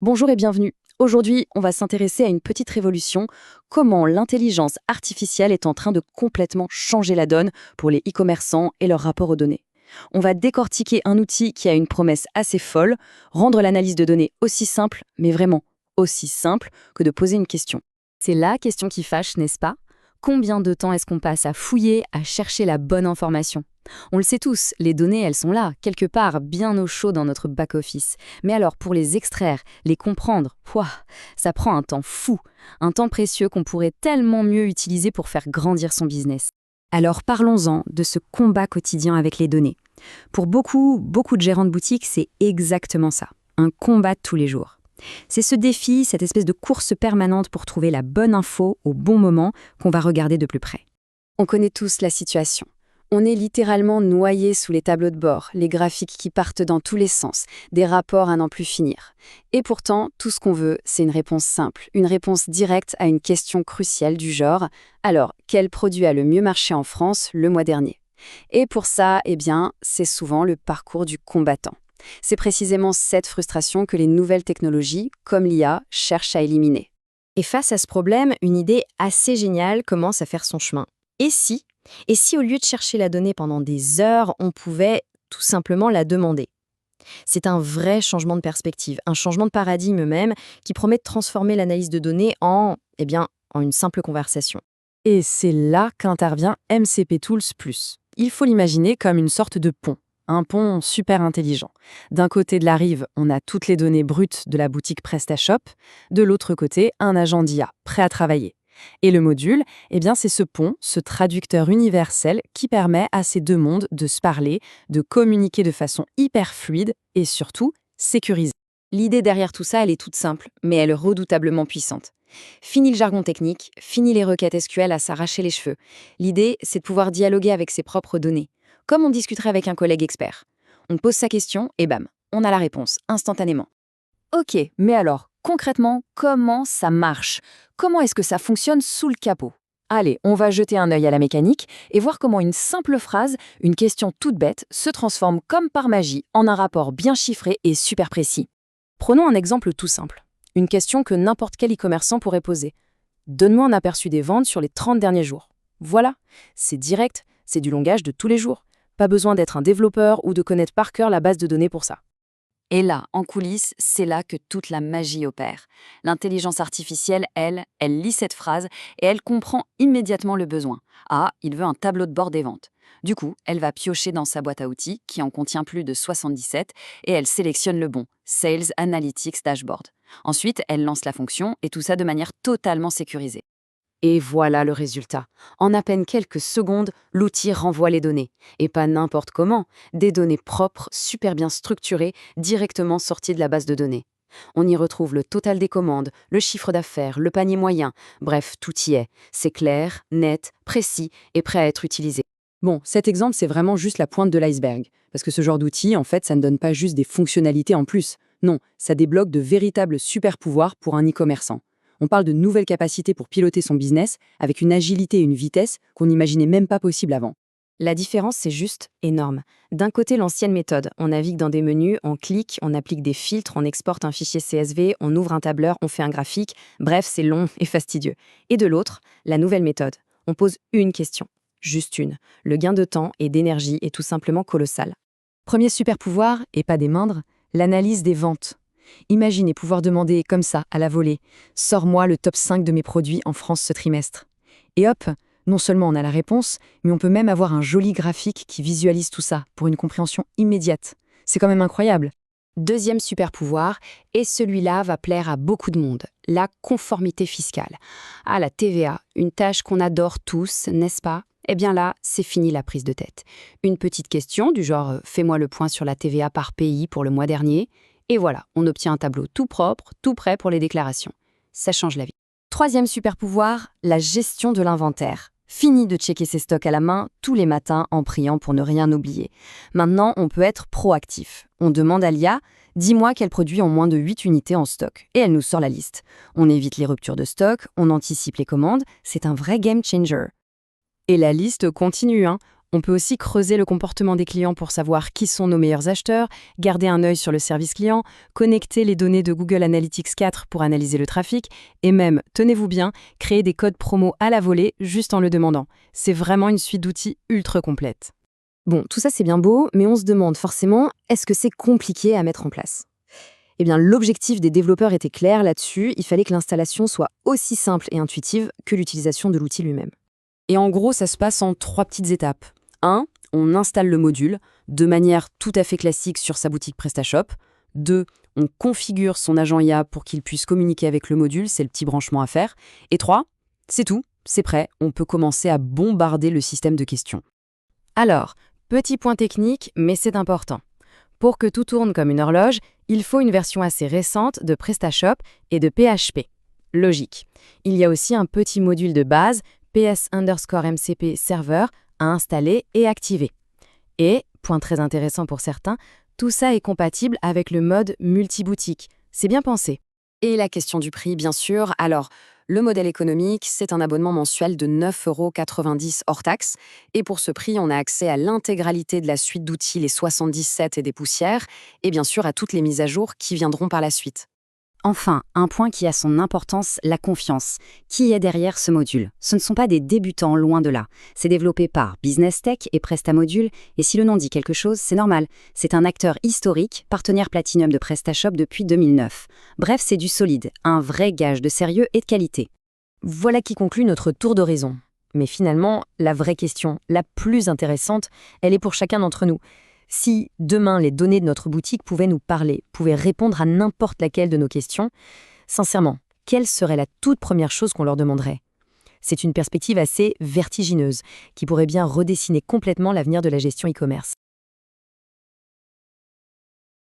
Bonjour et bienvenue. Aujourd'hui, on va s'intéresser à une petite révolution, comment l'intelligence artificielle est en train de complètement changer la donne pour les e-commerçants et leur rapport aux données. On va décortiquer un outil qui a une promesse assez folle, rendre l'analyse de données aussi simple, mais vraiment aussi simple que de poser une question. C'est la question qui fâche, n'est-ce pas? Combien de temps est-ce qu'on passe à fouiller, à chercher la bonne information? On le sait tous, les données, elles sont là, quelque part, bien au chaud dans notre back-office. Mais alors, pour les extraire, les comprendre, pouah, ça prend un temps fou, un temps précieux qu'on pourrait tellement mieux utiliser pour faire grandir son business. Alors parlons-en de ce combat quotidien avec les données. Pour beaucoup de gérants de boutiques, c'est exactement ça, un combat de tous les jours. C'est ce défi, cette espèce de course permanente pour trouver la bonne info au bon moment qu'on va regarder de plus près. On connaît tous la situation. On est littéralement noyé sous les tableaux de bord, les graphiques qui partent dans tous les sens, des rapports à n'en plus finir. Et pourtant, tout ce qu'on veut, c'est une réponse simple, une réponse directe à une question cruciale du genre « Alors, quel produit a le mieux marché en France le mois dernier ?» Et pour ça, c'est souvent le parcours du combattant. C'est précisément cette frustration que les nouvelles technologies, comme l'IA, cherchent à éliminer. Et face à ce problème, une idée assez géniale commence à faire son chemin. Et si au lieu de chercher la donnée pendant des heures, on pouvait tout simplement la demander? C'est un vrai changement de perspective, un changement de paradigme même, qui promet de transformer l'analyse de données en une simple conversation. Et c'est là qu'intervient MCP Tools+. Il faut l'imaginer comme une sorte de pont, un pont super intelligent. D'un côté de la rive, on a toutes les données brutes de la boutique PrestaShop, de l'autre côté, un agent d'IA prêt à travailler. Et le module, c'est ce pont, ce traducteur universel qui permet à ces deux mondes de se parler, de communiquer de façon hyper fluide et surtout sécurisée. L'idée derrière tout ça, elle est toute simple, mais elle est redoutablement puissante. Fini le jargon technique, fini les requêtes SQL à s'arracher les cheveux. L'idée, c'est de pouvoir dialoguer avec ses propres données, comme on discuterait avec un collègue expert. On pose sa question et bam, on a la réponse, instantanément. Ok, mais alors, concrètement, comment ça marche? Comment est-ce que ça fonctionne sous le capot? Allez, on va jeter un œil à la mécanique et voir comment une simple phrase, une question toute bête, se transforme comme par magie en un rapport bien chiffré et super précis. Prenons un exemple tout simple. Une question que n'importe quel e-commerçant pourrait poser. Donne-moi un aperçu des ventes sur les 30 derniers jours. Voilà, c'est direct, c'est du langage de tous les jours. Pas besoin d'être un développeur ou de connaître par cœur la base de données pour ça. Et là, en coulisses, c'est là que toute la magie opère. L'intelligence artificielle, elle lit cette phrase et elle comprend immédiatement le besoin. Ah, il veut un tableau de bord des ventes. Du coup, elle va piocher dans sa boîte à outils, qui en contient plus de 77, et elle sélectionne le bon, Sales Analytics Dashboard. Ensuite, elle lance la fonction, et tout ça de manière totalement sécurisée. Et voilà le résultat. En à peine quelques secondes, l'outil renvoie les données. Et pas n'importe comment, des données propres, super bien structurées, directement sorties de la base de données. On y retrouve le total des commandes, le chiffre d'affaires, le panier moyen. Bref, tout y est. C'est clair, net, précis et prêt à être utilisé. Bon, cet exemple, c'est vraiment juste la pointe de l'iceberg. Parce que ce genre d'outil, en fait, ça ne donne pas juste des fonctionnalités en plus. Non, ça débloque de véritables super-pouvoirs pour un e-commerçant. On parle de nouvelles capacités pour piloter son business avec une agilité et une vitesse qu'on n'imaginait même pas possible avant. La différence, c'est juste énorme. D'un côté, l'ancienne méthode. On navigue dans des menus, on clique, on applique des filtres, on exporte un fichier CSV, on ouvre un tableur, on fait un graphique. Bref, c'est long et fastidieux. Et de l'autre, la nouvelle méthode. On pose une question. Juste une. Le gain de temps et d'énergie est tout simplement colossal. Premier super pouvoir, et pas des moindres, l'analyse des ventes. Imaginez pouvoir demander comme ça, à la volée, « Sors-moi le top 5 de mes produits en France ce trimestre ». Et hop, non seulement on a la réponse, mais on peut même avoir un joli graphique qui visualise tout ça pour une compréhension immédiate. C'est quand même incroyable. Deuxième super pouvoir, et celui-là va plaire à beaucoup de monde, la conformité fiscale. Ah, la TVA, une tâche qu'on adore tous, n'est-ce pas? Eh bien là, c'est fini la prise de tête. Une petite question du genre « Fais-moi le point sur la TVA par pays pour le mois dernier ». Et voilà, on obtient un tableau tout propre, tout prêt pour les déclarations. Ça change la vie. Troisième super pouvoir, la gestion de l'inventaire. Fini de checker ses stocks à la main tous les matins en priant pour ne rien oublier. Maintenant, on peut être proactif. On demande à l'IA « Dis-moi quels produits ont moins de 8 unités en stock ». Et elle nous sort la liste. On évite les ruptures de stock, on anticipe les commandes. C'est un vrai game changer. Et la liste continue, hein. On peut aussi creuser le comportement des clients pour savoir qui sont nos meilleurs acheteurs, garder un œil sur le service client, connecter les données de Google Analytics 4 pour analyser le trafic, et même, tenez-vous bien, créer des codes promo à la volée juste en le demandant. C'est vraiment une suite d'outils ultra complète. Bon, tout ça c'est bien beau, mais on se demande forcément, est-ce que c'est compliqué à mettre en place? Eh bien, l'objectif des développeurs était clair là-dessus, il fallait que l'installation soit aussi simple et intuitive que l'utilisation de l'outil lui-même. Et en gros, ça se passe en 3 petites étapes. 1. On installe le module de manière tout à fait classique sur sa boutique PrestaShop. 2. On configure son agent IA pour qu'il puisse communiquer avec le module, c'est le petit branchement à faire. Et 3. C'est tout, c'est prêt, on peut commencer à bombarder le système de questions. Alors, petit point technique, mais c'est important. Pour que tout tourne comme une horloge, il faut une version assez récente de PrestaShop et de PHP. Logique. Il y a aussi un petit module de base, PS_MCP Server, à installer et activer. Et, point très intéressant pour certains, tout ça est compatible avec le mode multi-boutique. C'est bien pensé. Et la question du prix, bien sûr. Alors, le modèle économique, c'est un abonnement mensuel de 9,90 € hors taxe. Et pour ce prix, on a accès à l'intégralité de la suite d'outils, les 77 et des poussières, et bien sûr à toutes les mises à jour qui viendront par la suite. Enfin, un point qui a son importance, la confiance. Qui est derrière ce module? Ce ne sont pas des débutants, loin de là. C'est développé par Business Tech et PrestaModule, et si le nom dit quelque chose, c'est normal. C'est un acteur historique, partenaire Platinum de PrestaShop depuis 2009. Bref, c'est du solide, un vrai gage de sérieux et de qualité. Voilà qui conclut notre tour d'horizon. Mais finalement, la vraie question, la plus intéressante, elle est pour chacun d'entre nous. Si demain les données de notre boutique pouvaient nous parler, pouvaient répondre à n'importe laquelle de nos questions, sincèrement, quelle serait la toute première chose qu'on leur demanderait? C'est une perspective assez vertigineuse, qui pourrait bien redessiner complètement l'avenir de la gestion e-commerce.